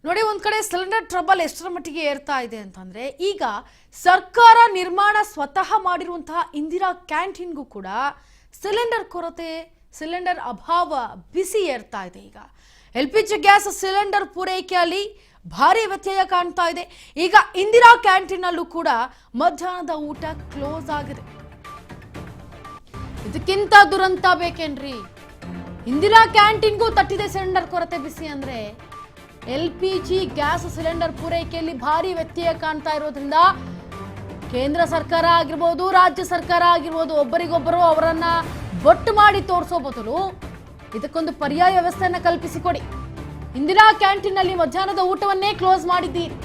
ನೋಡಿ, ಒಂದ್ ಕಡೆ ಸಿಲಿಂಡರ್ ಟ್ರಬಲ್ ಎಷ್ಟರ ಮಟ್ಟಿಗೆ ಏರ್ತಾ ಇದೆ ಅಂತಂದ್ರೆ, ಈಗ ಸರ್ಕಾರ ನಿರ್ಮಾಣ ಸ್ವತಃ ಮಾಡಿರುವಂತಹ ಇಂದಿರಾ ಕ್ಯಾಂಟೀನ್ಗೂ ಕೂಡ ಸಿಲಿಂಡರ್ ಕೊರತೆ, ಸಿಲಿಂಡರ್ ಅಭಾವ ಬಿಸಿ ಏರ್ತಾ ಇದೆ. ಈಗ LPG ಗ್ಯಾಸ್ ಸಿಲಿಂಡರ್ ಪೂರೈಕೆಯಲ್ಲಿ ಭಾರಿ ವ್ಯತ್ಯಯ ಕಾಣ್ತಾ ಇದೆ. ಈಗ ಇಂದಿರಾ ಕ್ಯಾಂಟೀನ್ ಅಲ್ಲೂ ಕೂಡ ಮಧ್ಯಾಹ್ನದ ಊಟ ಕ್ಲೋಸ್ ಆಗಿದೆ. ಇದಕ್ಕಿಂತ ದುರಂತ ಬೇಕೇನ್ರಿ? ಇಂದಿರಾ ಕ್ಯಾಂಟೀನ್ಗೂ ತಟ್ಟಿದೆ ಸಿಲಿಂಡರ್ ಕೊರತೆ ಬಿಸಿ ಅಂದ್ರೆ. LPG ಗ್ಯಾಸ್ ಸಿಲಿಂಡರ್ ಪೂರೈಕೆಯಲ್ಲಿ ಭಾರಿ ವ್ಯತ್ಯಯ ಕಾಣ್ತಾ ಇರೋದ್ರಿಂದ ಕೇಂದ್ರ ಸರ್ಕಾರ ಆಗಿರ್ಬೋದು, ರಾಜ್ಯ ಸರ್ಕಾರ ಆಗಿರ್ಬೋದು, ಒಬ್ಬರಿಗೊಬ್ಬರು ಅವರನ್ನ ಬೊಟ್ಟು ಮಾಡಿ ತೋರಿಸೋ ಬದಲು ಇದಕ್ಕೊಂದು ಪರ್ಯಾಯ ವ್ಯವಸ್ಥೆಯನ್ನ ಕಲ್ಪಿಸಿಕೊಡಿ. ಇಂದಿರಾ ಕ್ಯಾಂಟೀನ್ ನಲ್ಲಿ ಮಧ್ಯಾಹ್ನದ ಊಟವನ್ನೇ ಕ್ಲೋಸ್ ಮಾಡಿದ್ದೀರಿ.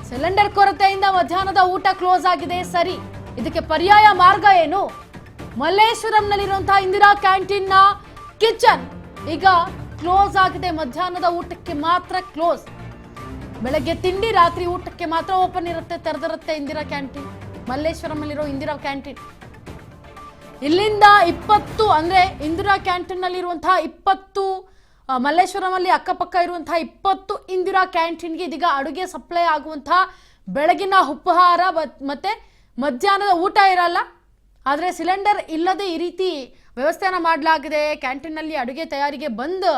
ಸಿಲಿಂಡರ್ ಕೊರತೆಯಿಂದ ಮಧ್ಯಾಹ್ನದ ಊಟ ಕ್ಲೋಸ್ ಆಗಿದೆ, ಸರಿ. ಇದಕ್ಕೆ ಪರ್ಯಾಯ ಮಾರ್ಗ ಏನು? ಮಲ್ಲೇಶ್ವರಂನಲ್ಲಿರುವಂತಹ ಇಂದಿರಾ ಕ್ಯಾಂಟೀನ್ ನ ಕಿಚನ್ ಈಗ ಕ್ಲೋಸ್ ಆಗಿದೆ. ಮಧ್ಯಾಹ್ನದ ಊಟಕ್ಕೆ ಮಾತ್ರ ಕ್ಲೋಸ್. ಬೆಳಗ್ಗೆ ತಿಂಡಿ, ರಾತ್ರಿ ಊಟಕ್ಕೆ ಮಾತ್ರ ಓಪನ್ ಇರುತ್ತೆ, ತೆರೆದಿರುತ್ತೆ ಇಂದಿರಾ ಕ್ಯಾಂಟೀನ್. ಮಲ್ಲೇಶ್ವರಂನಲ್ಲಿರೋ ಇಂದಿರಾ ಕ್ಯಾಂಟೀನ್ ಇಲ್ಲಿಂದ 20 ಅಂದ್ರೆ ಇಂದಿರಾ ಕ್ಯಾಂಟೀನ್ ನಲ್ಲಿರುವಂತಹ 20 ಮಲ್ಲೇಶ್ವರಮಲ್ಲಿ ಅಕ್ಕಪಕ್ಕ ಇರುವಂತಹ 20 ಇಂದಿರಾ ಕ್ಯಾಂಟೀನ್ಗೆ ಇದೀಗ ಅಡುಗೆ ಸಪ್ಲೈ ಆಗುವಂತಹ ಬೆಳಗಿನ ಉಪಹಾರ ಮತ್ತೆ ಮಧ್ಯಾಹ್ನದ ಊಟ ಇರಲ್ಲ. ಆದರೆ ಸಿಲಿಂಡರ್ ಇಲ್ಲದೆ ಈ ರೀತಿ ವ್ಯವಸ್ಥೆಯನ್ನ ಮಾಡಲಾಗಿದೆ. ಕ್ಯಾಂಟೀನ್ನಲ್ಲಿ ಅಡುಗೆ ತಯಾರಿಗೆ ಬಂದ್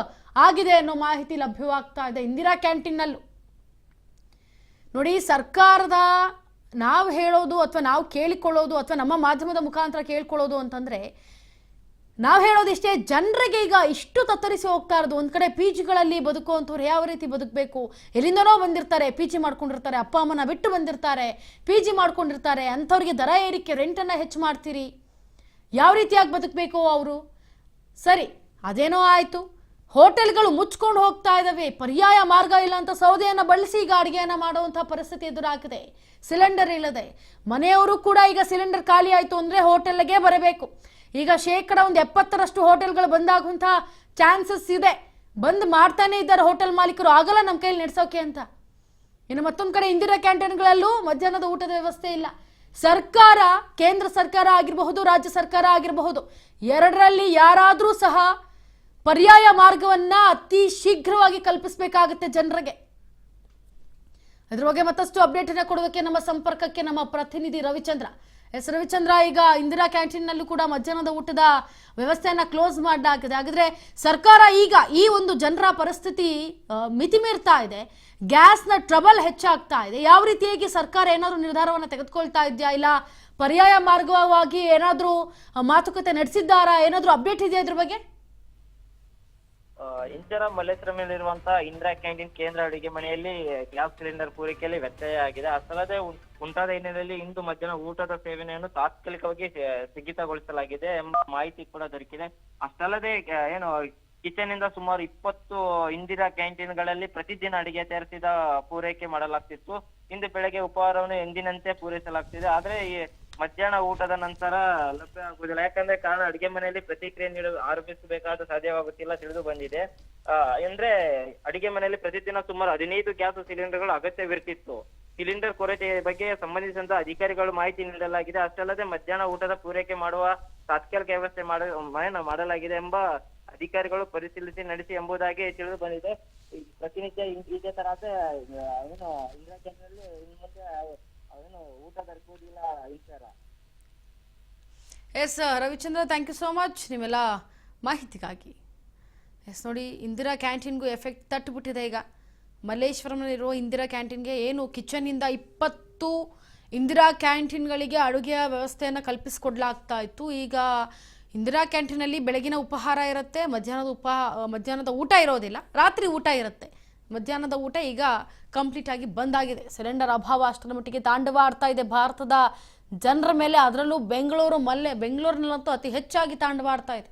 ಆಗಿದೆ ಅನ್ನೋ ಮಾಹಿತಿ ಲಭ್ಯವಾಗ್ತಾ ಇದೆ ಇಂದಿರಾ ಕ್ಯಾಂಟೀನ್ನಲ್ಲೂ. ನೋಡಿ, ಸರ್ಕಾರದ ನಾವು ಹೇಳೋದು ಅಥವಾ ನಾವು ಕೇಳಿಕೊಳ್ಳೋದು ಅಥವಾ ನಮ್ಮ ಮಾಧ್ಯಮದ ಮುಖಾಂತರ ಕೇಳ್ಕೊಳ್ಳೋದು ಅಂತಂದ್ರೆ, ನಾವು ಹೇಳೋದಿಷ್ಟೇ, ಜನರಿಗೆ ಈಗ ಇಷ್ಟು ತತ್ತರಿಸಿ ಹೋಗ್ತಾ ಇರೋದು. ಒಂದ್ ಕಡೆ PGಗಳಲ್ಲಿ ಬದುಕುವಂಥವ್ರು ಯಾವ ರೀತಿ ಬದುಕಬೇಕು, ಎಲ್ಲಿಂದನೋ ಬಂದಿರ್ತಾರೆ, PG ಮಾಡ್ಕೊಂಡಿರ್ತಾರೆ, ಅಪ್ಪ ಅಮ್ಮನ ಬಿಟ್ಟು ಬಂದಿರ್ತಾರೆ, PG ಮಾಡ್ಕೊಂಡಿರ್ತಾರೆ, ಅಂಥವ್ರಿಗೆ ದರ ಏರಿಕೆ, ರೆಂಟನ್ನು ಹೆಚ್ಚು ಮಾಡ್ತೀರಿ, ಯಾವ ರೀತಿಯಾಗಿ ಬದುಕಬೇಕು ಅವರು? ಸರಿ, ಅದೇನೋ ಆಯಿತು. ಹೋಟೆಲ್ಗಳು ಮುಚ್ಕೊಂಡು ಹೋಗ್ತಾ ಇದ್ದಾವೆ, ಪರ್ಯಾಯ ಮಾರ್ಗ ಇಲ್ಲ ಅಂತ ಸೌದೆಯನ್ನು ಬಳಸಿ ಈಗ ಅಡುಗೆಯನ್ನು ಮಾಡುವಂಥ ಪರಿಸ್ಥಿತಿ ಎದುರಾಗಿದೆ. ಸಿಲಿಂಡರ್ ಇಲ್ಲದೆ ಮನೆಯವರು ಕೂಡ ಈಗ ಸಿಲಿಂಡರ್ ಖಾಲಿ ಆಯಿತು ಅಂದರೆ ಹೋಟೆಲ್ಗೆ ಬರಬೇಕು. ಈಗ ಶೇಕಡ 70% ಹೋಟೆಲ್ಗಳು ಬಂದಾಗುವಂಥ ಚಾನ್ಸಸ್ ಇದೆ. ಬಂದ್ ಮಾಡ್ತಾನೆ ಇದ್ದಾರೆ ಹೋಟೆಲ್ ಮಾಲೀಕರು, ಆಗಲ್ಲ ನಮ್ಮ ಕೈಯಲ್ಲಿ ನಡೆಸೋಕೆ ಅಂತ. ಇನ್ನು ಮತ್ತೊಂದು ಕಡೆ ಇಂದಿರಾ ಕ್ಯಾಂಟೀನ್ಗಳಲ್ಲೂ ಮಧ್ಯಾಹ್ನದ ಊಟದ ವ್ಯವಸ್ಥೆ ಇಲ್ಲ. ಸರ್ಕಾರ, ಕೇಂದ್ರ ಸರ್ಕಾರ ಆಗಿರಬಹುದು, ರಾಜ್ಯ ಸರ್ಕಾರ ಆಗಿರಬಹುದು, ಎರಡರಲ್ಲಿ ಯಾರಾದರೂ ಸಹ ಪರ್ಯಾಯ ಮಾರ್ಗವನ್ನ ಅತಿ ಶೀಘ್ರವಾಗಿ ಕಲ್ಪಿಸಬೇಕಾಗುತ್ತೆ ಜನರಿಗೆ. ಅದ್ರ ಬಗ್ಗೆ ಮತ್ತಷ್ಟು ಅಪ್ಡೇಟ್ ಅನ್ನ ಕೊಡೋದಕ್ಕೆ ನಮ್ಮ ಸಂಪರ್ಕಕ್ಕೆ ನಮ್ಮ ಪ್ರತಿನಿಧಿ ರವಿಚಂದ್ರ. ರವಿಚಂದ್ರ, ಈಗ ಇಂದಿರಾ ಕ್ಯಾಂಟೀನ್ ನಲ್ಲೂ ಕೂಡ ಮಧ್ಯಾಹ್ನದ ಊಟದ ವ್ಯವಸ್ಥೆಯನ್ನ ಕ್ಲೋಸ್ ಮಾಡಲಾಗಿದೆ. ಹಾಗಾದ್ರೆ ಸರ್ಕಾರ ಈಗ ಈ ಒಂದು ಜನರ ಪರಿಸ್ಥಿತಿ ಮಿತಿ ಮೀರ್ತಾ ಇದೆ, ಗ್ಯಾಸ್ನ ಟ್ರಬಲ್ ಹೆಚ್ಚಾಗ್ತಾ ಇದೆ, ಯಾವ ರೀತಿಯಾಗಿ ಸರ್ಕಾರ ಏನಾದರೂ ನಿರ್ಧಾರವನ್ನು ತೆಗೆದುಕೊಳ್ತಾ ಇದೆಯಾ, ಇಲ್ಲ ಪರ್ಯಾಯ ಮಾರ್ಗವಾಗಿ ಏನಾದರೂ ಮಾತುಕತೆ ನಡೆಸಿದ್ದಾರಾ, ಏನಾದರೂ ಅಪ್ಡೇಟ್ ಇದೆಯಾ ಇದ್ರ ಬಗ್ಗೆ? ಇಂಚರ ಮಲ್ಲೇಶ್ವರಮಲ್ಲಿರುವಂತಹ ಇಂದಿರಾ ಕ್ಯಾಂಟೀನ್ ಕೇಂದ್ರ ಅಡುಗೆ ಮನೆಯಲ್ಲಿ ಗ್ಯಾಸ್ ಸಿಲಿಂಡರ್ ಪೂರೈಕೆಯಲ್ಲಿ ವ್ಯತ್ಯಯ ಆಗಿದೆ. ಅಷ್ಟಲ್ಲದೆ ಉಂಟಾದ ಹಿನ್ನೆಲೆಯಲ್ಲಿ ಇಂದು ಮಧ್ಯಾಹ್ನ ಊಟದ ಸೇವನೆಯನ್ನು ತಾತ್ಕಾಲಿಕವಾಗಿ ಸ್ಥಗಿತಗೊಳಿಸಲಾಗಿದೆ ಎಂಬ ಮಾಹಿತಿ ಕೂಡ ದೊರಕಿದೆ. ಅಷ್ಟಲ್ಲದೆ ಏನು ಕಿಚನ್ ಇಂದ ಸುಮಾರು 20 ಇಂದಿರಾ ಕ್ಯಾಂಟೀನ್ಗಳಲ್ಲಿ ಪ್ರತಿದಿನ ಅಡಿಗೆ ತಯಾರಿಸಿದ ಪೂರೈಕೆ ಮಾಡಲಾಗ್ತಿತ್ತು. ಇಂದು ಬೆಳಗ್ಗೆ ಉಪಹಾರವನ್ನು ಎಂದಿನಂತೆ ಪೂರೈಸಲಾಗ್ತಿದೆ. ಆದ್ರೆ ಈ ಮಧ್ಯಾಹ್ನ ಊಟದ ನಂತರ ಲಭ್ಯ ಆಗುವುದಿಲ್ಲ. ಯಾಕಂದ್ರೆ ಕಾರಣ ಅಡಿಗೆ ಮನೆಯಲ್ಲಿ ಪ್ರತಿಕ್ರಿಯೆ ನೀಡಲು ಆರಂಭಿಸಬೇಕಾದ ಸಾಧ್ಯವಾಗುತ್ತಿಲ್ಲ ತಿಳಿದು ಬಂದಿದೆ. ಅಂದ್ರೆ ಅಡಿಗೆ ಮನೆಯಲ್ಲಿ ಪ್ರತಿದಿನ ಸುಮಾರು 15 ಗ್ಯಾಸ್ ಸಿಲಿಂಡರ್ಗಳು ಅಗತ್ಯವಿರ್ತಿತ್ತು. ಸಿಲಿಂಡರ್ ಕೊರತೆ ಬಗ್ಗೆ ಸಂಬಂಧಿಸಿದಂತ ಅಧಿಕಾರಿಗಳು ಮಾಹಿತಿ ನೀಡಲಾಗಿದೆ. ಅಷ್ಟಲ್ಲದೆ ಮಧ್ಯಾಹ್ನ ಊಟದ ಪೂರೈಕೆ ಮಾಡುವ ತಾತ್ಕಾಲಿಕ ವ್ಯವಸ್ಥೆ ಮಾಡಲಾಗಿದೆ ಎಂಬ ಅಧಿಕಾರಿಗಳು ಪರಿಶೀಲಿಸಿ ನಡೆಸಿ ಎಂಬುದಾಗಿ ತಿಳಿದು ಬಂದಿದೆ. ಪ್ರತಿನಿತ್ಯ ಇದೇ ತರ ಏನು ಇಂದಿರಾ ಕೇಂದ್ರದಲ್ಲಿ ಇನ್ನು ಮುಂದೆ ಏನು ಊಟ ದೊರಕುವುದಿಲ್ಲ ಈ ತರ. Yes Ravichandra, thank you so much ನಿಮ್ಮೆಲ್ಲ ಮಾಹಿತಿಗಾಗಿ. ಎಸ್, ನೋಡಿ, ಇಂದಿರಾ ಕ್ಯಾಂಟೀನ್ಗೂ ಎಫೆಕ್ಟ್ ತಟ್ಟುಬಿಟ್ಟಿದೆ. ಈಗ ಮಲ್ಲೇಶ್ವರಂನಲ್ಲಿರೋ ಇಂದಿರಾ ಕ್ಯಾಂಟೀನ್ಗೆ ಏನು ಕಿಚನ್ನಿಂದ 20 ಇಂದಿರಾ ಕ್ಯಾಂಟೀನ್ಗಳಿಗೆ ಅಡುಗೆಯ ವ್ಯವಸ್ಥೆಯನ್ನು ಕಲ್ಪಿಸಿಕೊಡ್ಲಾಗ್ತಾ ಇತ್ತು. ಈಗ ಇಂದಿರಾ ಕ್ಯಾಂಟೀನಲ್ಲಿ ಬೆಳಗಿನ ಉಪಹಾರ ಇರುತ್ತೆ, ಮಧ್ಯಾಹ್ನದ ಊಟ ಇರೋದಿಲ್ಲ, ರಾತ್ರಿ ಊಟ ಇರುತ್ತೆ. ಮಧ್ಯಾಹ್ನದ ಊಟ ಈಗ ಕಂಪ್ಲೀಟ್ ಆಗಿ ಬಂದಾಗಿದೆ. ಸಿಲಿಂಡರ್ ಅಭಾವ ಅಷ್ಟರ ಮಟ್ಟಿಗೆ ತಾಂಡವ ಆಡ್ತಾ ಇದೆ ಭಾರತದ ಜನರ ಮೇಲೆ, ಅದರಲ್ಲೂ ಬೆಂಗಳೂರಿನಲ್ಲಂತೂ ಅತಿ ಹೆಚ್ಚಾಗಿ ತಾಂಡವ ಆಡ್ತಾ ಇದೆ.